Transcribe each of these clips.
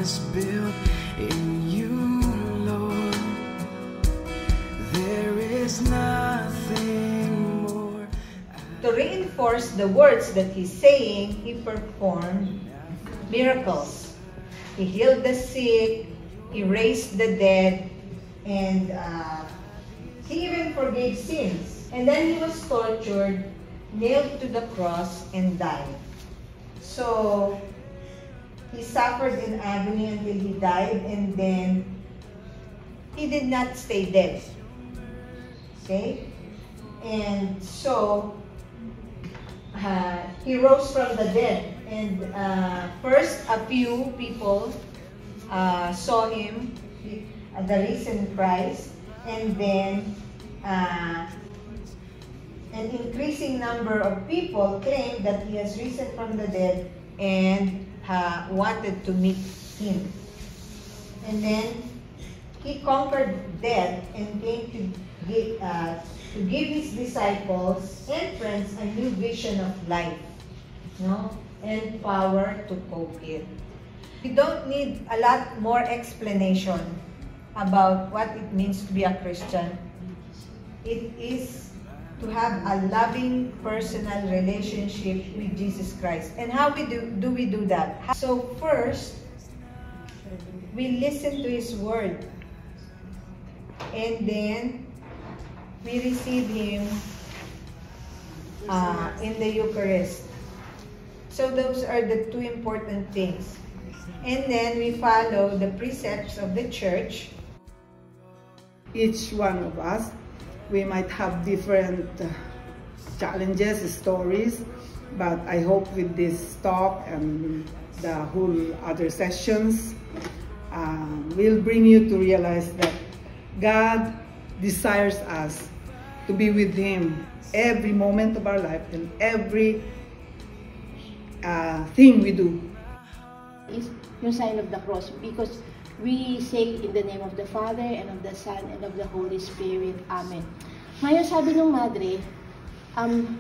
is built in you, Lord. There is nothing more. To reinforce the words that he's saying, he performed miracles. He healed the sick, he raised the dead, and he even forgave sins. And then he was tortured, nailed to the cross, and died. So, he suffered in agony until he died, and then he did not stay dead. Okay? And so, he rose from the dead. And first, a few people saw him, the risen Christ, and then an increasing number of people claimed that he has risen from the dead and wanted to meet him. And then he conquered death and came to give his disciples and friends a new vision of life, and power to cope it. You don't need a lot more explanation about what it means to be a Christian. It is to have a loving personal relationship with Jesus Christ. And how do we do that? So first, we listen to His Word. And then, we receive Him in the Eucharist. So those are the two important things. And then we follow the precepts of the church. Each one of us, we might have different challenges, stories, but I hope with this talk and the whole other sessions will bring you to realize that God desires us to be with Him every moment of our life and every thing we do. Is yung sign of the cross, because we say in the name of the Father and of the Son and of the Holy Spirit. Amen. Ngayon sabi ng Madre,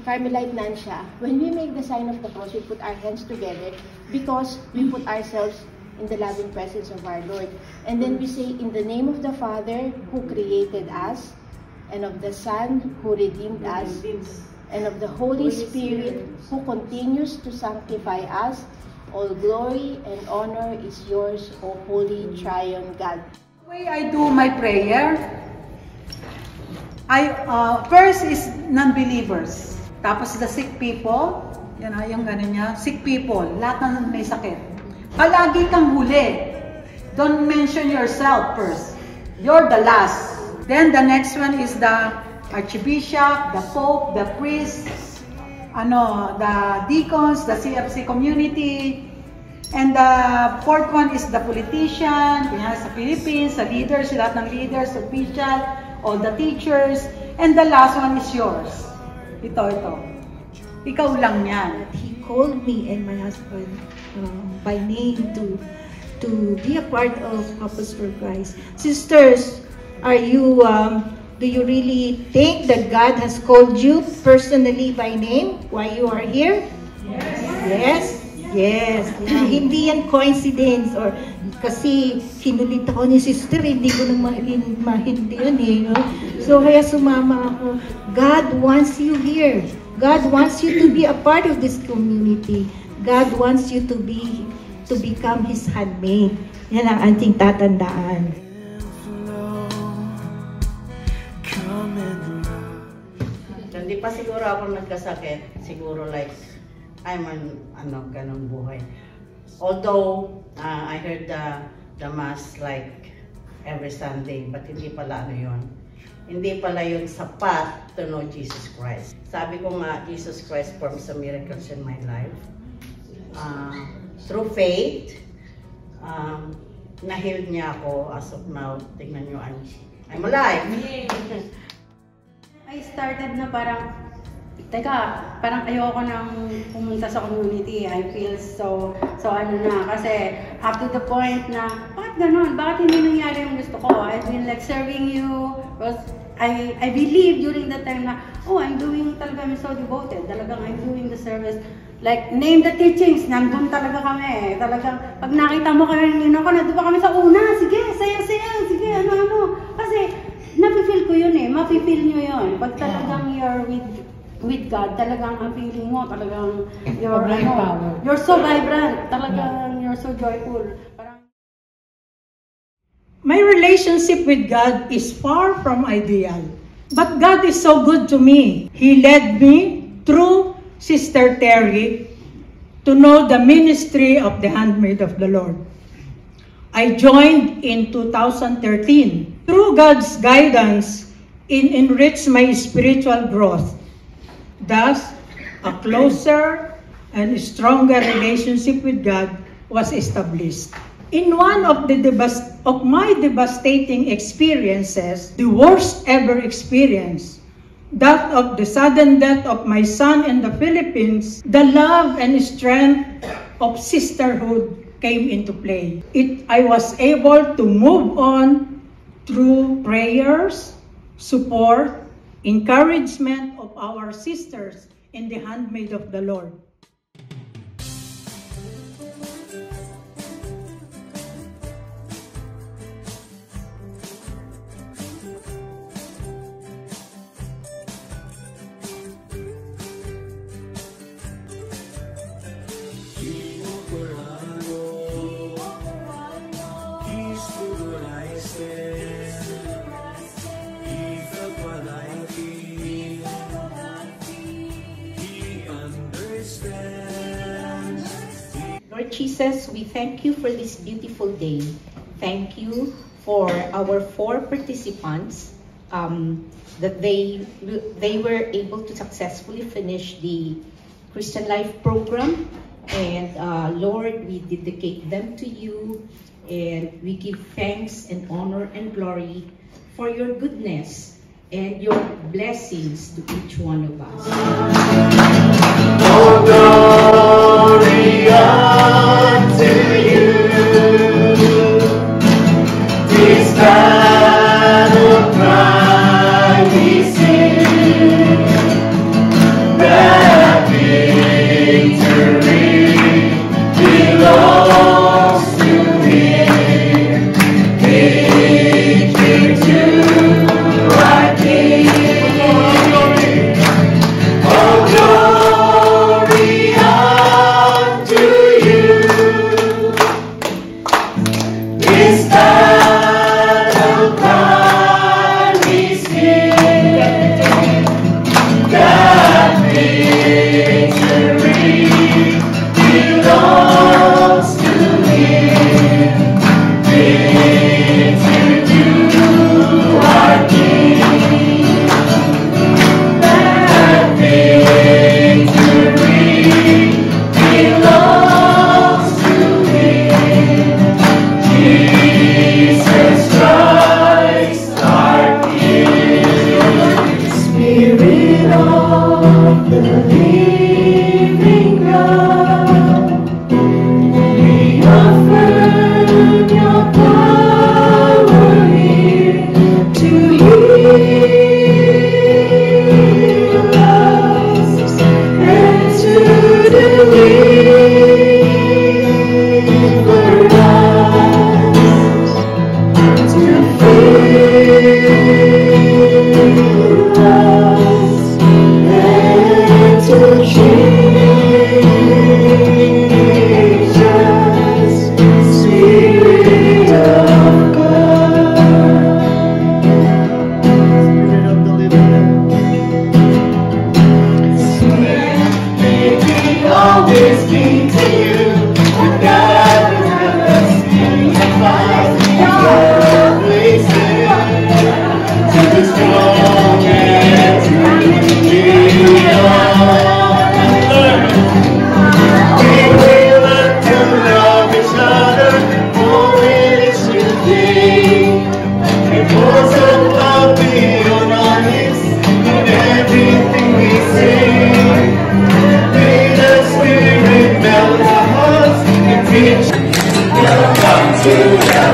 Carmelite nun siya, when we make the sign of the cross, we put our hands together because we put ourselves in the loving presence of our Lord. And then we say, in the name of the Father who created us, and of the Son who redeemed us, and of the Holy Spirit who continues to sanctify us. All glory and honor is yours, O Holy Triune God. The way I do my prayer, first is non-believers. Tapos the sick people, yan yung ganun niya, sick people, lahat na may sakit. Palagi kang huli. Don't mention yourself first. You're the last. Then the next one is the Archbishop, the Pope, the priests, the deacons, the CFC community, and the fourth one is the politician, sa Philippines, the leaders, lahat ng leaders, official, all the teachers, and the last one is yours. Ito. Ikaw lang yan. He called me and my husband by name to be a part of Couples for Christ. Sisters, are you do you really think that God has called you personally by name while you are here? Yes. Yes. Hindi yan coincidence or kasi hinulit ako ni sister, hindi ko nang mahindi yun no? So kaya sumama ako. God wants you here. God wants you to be a part of this community. God wants you to become His handmaid. Yan ang ating tatandaan. Hindi pa siguro ako nagkasakit, siguro like I'm ganong buhay. Although I heard the mass like every Sunday, but hindi pala yun. Hindi pala yun sapat to know Jesus Christ. Sabi ko nga, Jesus Christ performs some miracles in my life. Through faith, na-healed niya ako as of now. Tingnan nyo, I'm alive. I started na parang ayoko nang pumunta sa community. I feel so kasi up to the point na, bakit ganun? Bakit hindi nangyari yung gusto ko? I've been like serving you. I believe during that time na, I'm doing talaga, I'm so devoted. Talagang I'm doing the service. Like, name the teachings, nandun talaga kami. Talagang, pag nakita mo kami ng Ninong ko, nandun pa kami sa una. Sige, saya, sige, ano. Kasi, napifeel ko yun eh. Mapifeel nyo yun. Pag talagang you're with God, talagang ang feeling mo, talagang you're so vibrant. Talagang you're so joyful. My relationship with God is far from ideal. But God is so good to me. He led me through Sister Terry to know the ministry of the Handmaid of the Lord. I joined in 2013. Through God's guidance, it enriched my spiritual growth. Thus, a closer and stronger relationship with God was established. In one of my devastating experiences, the worst ever experience, that of the sudden death of my son in the Philippines, the love and strength of sisterhood came into play. I was able to move on through prayers, support, encouragement of our sisters in the Handmaid of the Lord. Lord Jesus, we thank you for this beautiful day. Thank you for our 4 participants that they were able to successfully finish the Christian Life program. And Lord, we dedicate them to you, and we give thanks and honor and glory for your goodness and your blessings to each one of us. Oh, glory unto you. This battle cry we sing, that victory belongs to Him. Victory to our King. Oh, glory unto you. This battle cry we sing, that victory belongs to Him. Victory to our King. That victory belongs to Him. Jesus Christ, our King. Spirit of the living God, we affirm your power here to heal us and to deliver us, to fill us and to change us, Spirit of God. Spirit of the living God. May we always cling to you, with God and us, and find your places, to be strong and to be we will learn to love each other, for it is today. It was above beyond our lips, in everything we say. May the Spirit melt our hearts and teach. Welcome to the